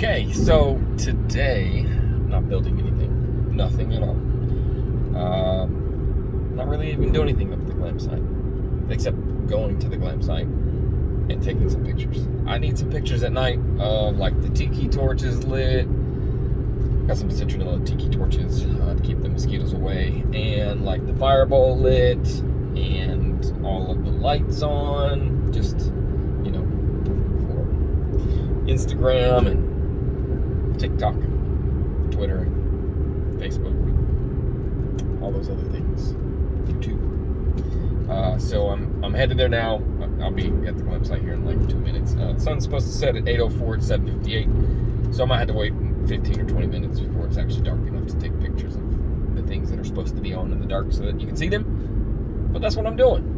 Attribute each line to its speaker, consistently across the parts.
Speaker 1: Okay, so today I'm not building anything, nothing at all. Not really even doing anything up at the glampsite, except going to the glampsite and taking some pictures. I need some pictures at night of like the tiki torches lit. Got some citronella tiki torches to keep the mosquitoes away, and like the fireball lit, and all of the lights on, just for Instagram and TikTok, Twitter, Facebook, all those other things, YouTube. So I'm headed there now. I'll be at the glampsite here in like 2 minutes. The sun's supposed to set at 8:04. It's 7:58, so I might have to wait 15 or 20 minutes before it's actually dark enough to take pictures of the things that are supposed to be on in the dark so that you can see them. But that's what I'm doing.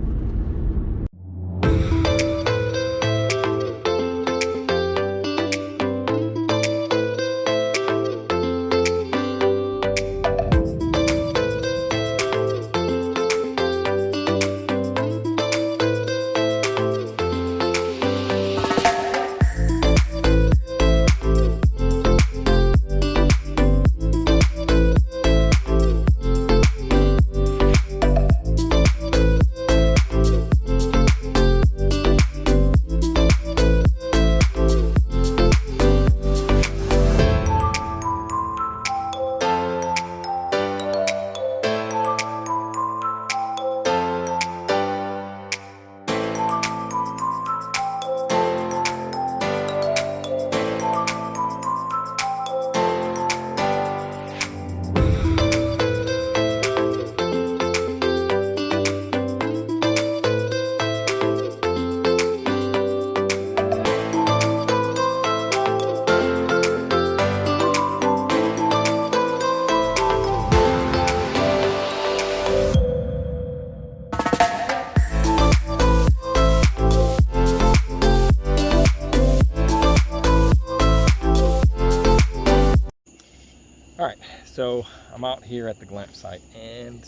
Speaker 1: Alright, so I'm out here at the glampsite, and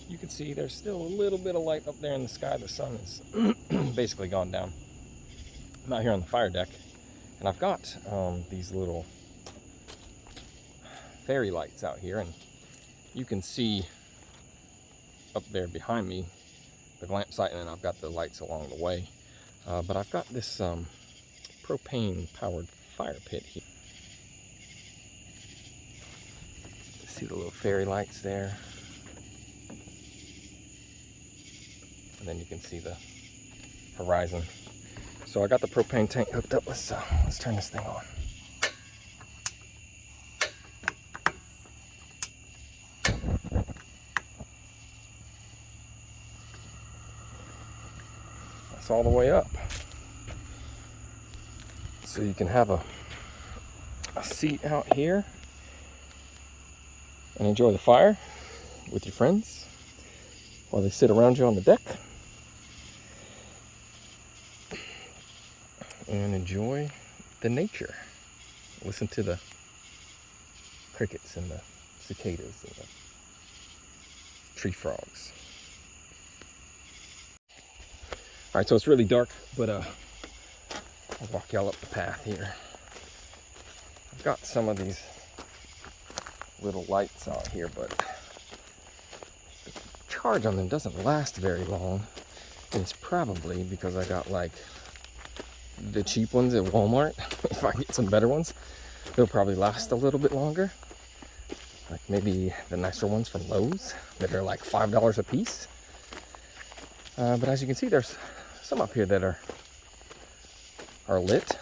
Speaker 1: you can see there's still a little bit of light up there in the sky. The sun is basically gone down. I'm out here on the fire deck, and I've got these little fairy lights out here, and you can see up there behind me the glampsite, and then I've got the lights along the way. But I've got this propane-powered fire pit here. See the little fairy lights there, and then you can see the horizon. So I got the propane tank hooked up. Let's turn this thing on. That's all the way up, so you can have a seat out here and enjoy the fire with your friends while they sit around you on the deck and enjoy the nature. Listen to the crickets and the cicadas and the tree frogs. All right, so it's really dark, but I'll walk y'all up the path here. I've got some of these little lights out here, but the charge on them doesn't last very long, and it's probably because I got like the cheap ones at Walmart. If I get some better ones, they'll probably last a little bit longer, like maybe the nicer ones from Lowe's that are like $5 a piece. But as you can see, there's some up here that are lit.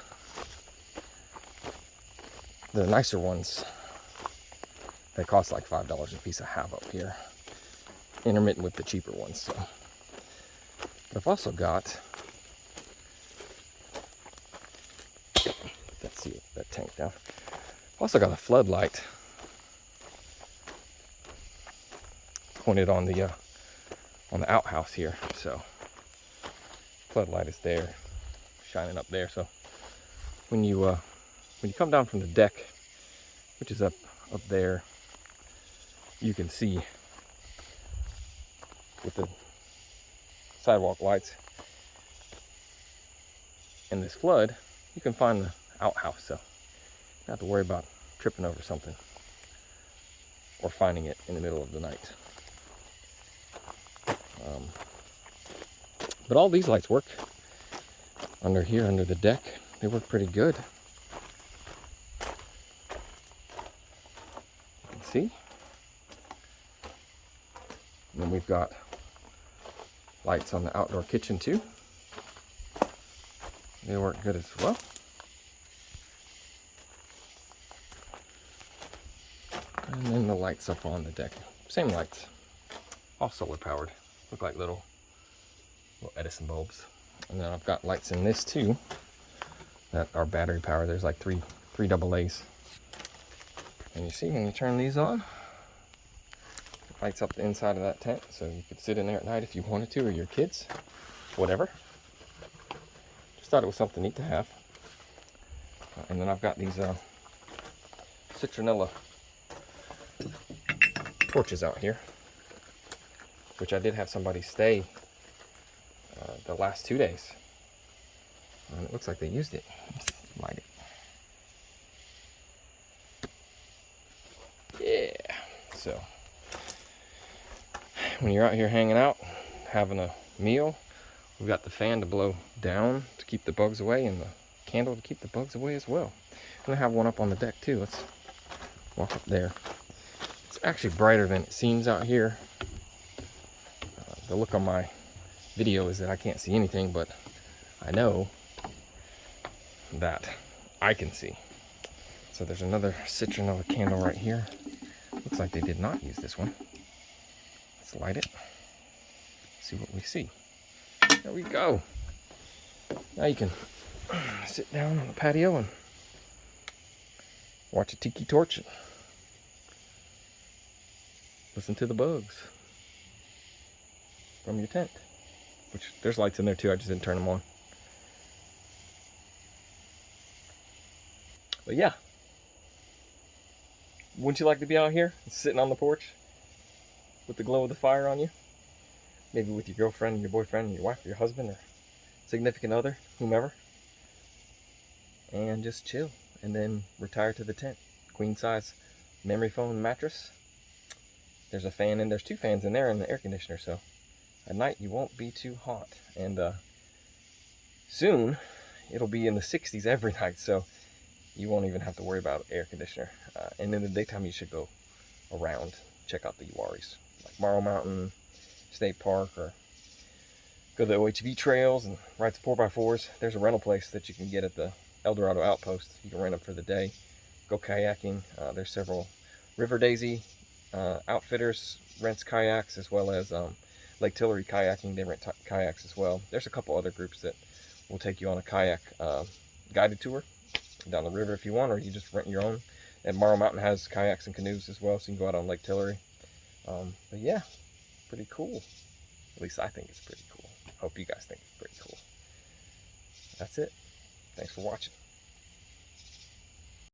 Speaker 1: The nicer ones, they cost like $5 a piece. I have up here, intermittent with the cheaper ones. So, but I've also got, let's see that tank down. I've also got a floodlight pointed on the outhouse here. So floodlight is there, shining up there. So when you come down from the deck, which is up there, you can see with the sidewalk lights and this flood, you can find the outhouse. So Not to worry about tripping over something or finding it in the middle of the night. But all these lights work under here, under the deck. They work pretty good. See? And then we've got lights on the outdoor kitchen too. They work good as well. And then the lights up on the deck. Same lights. All solar powered. Look like little Edison bulbs. And then I've got lights in this too that are battery powered. There's like three AA's. And you see when you turn these on, it lights up the inside of that tent, so you could sit in there at night if you wanted to, or your kids, whatever. Just thought it was something neat to have. And then I've got these citronella torches out here, which I did have somebody stay the last 2 days. And it looks like they used it. Let's light it. Yeah. So, when you're out here hanging out, having a meal, we've got the fan to blow down to keep the bugs away, and the candle to keep the bugs away as well. I'm gonna have one up on the deck too. Let's walk up there. It's actually brighter than it seems out here. The look on my video is that I can't see anything, but I know that I can see. So there's another citronella candle right here. Looks like they did not use this one. Let's light it. See what we see. There we go. Now you can sit down on the patio and watch a tiki torch and listen to the bugs from your tent. Which, there's lights in there too, I just didn't turn them on. But yeah, wouldn't you like to be out here sitting on the porch with the glow of the fire on you? Maybe with your girlfriend, your boyfriend, your wife, your husband, or significant other, whomever. And just chill, and then retire to the tent. Queen size memory foam mattress. There's a fan in, there's 2 fans in there and the air conditioner, so at night you won't be too hot. And soon it'll be in the 60s every night, so you won't even have to worry about air conditioner. And in the daytime you should go around, check out the Uwharries, like Uwharrie Mountains State Park, or go to the OHV trails and ride the 4x4s. There's a rental place that you can get at the Eldorado Outpost. You can rent them for the day. Go kayaking. There's several River Daisy outfitters rents kayaks, as well as Lake Tillery kayaking. They rent kayaks as well. There's a couple other groups that will take you on a kayak guided tour down the river if you want, or you just rent your own. And Uwharrie Mountain has kayaks and canoes as well, so you can go out on Lake Tillery. But yeah, pretty cool. At least I think it's pretty cool. Hope you guys think it's pretty cool. That's it. Thanks for watching.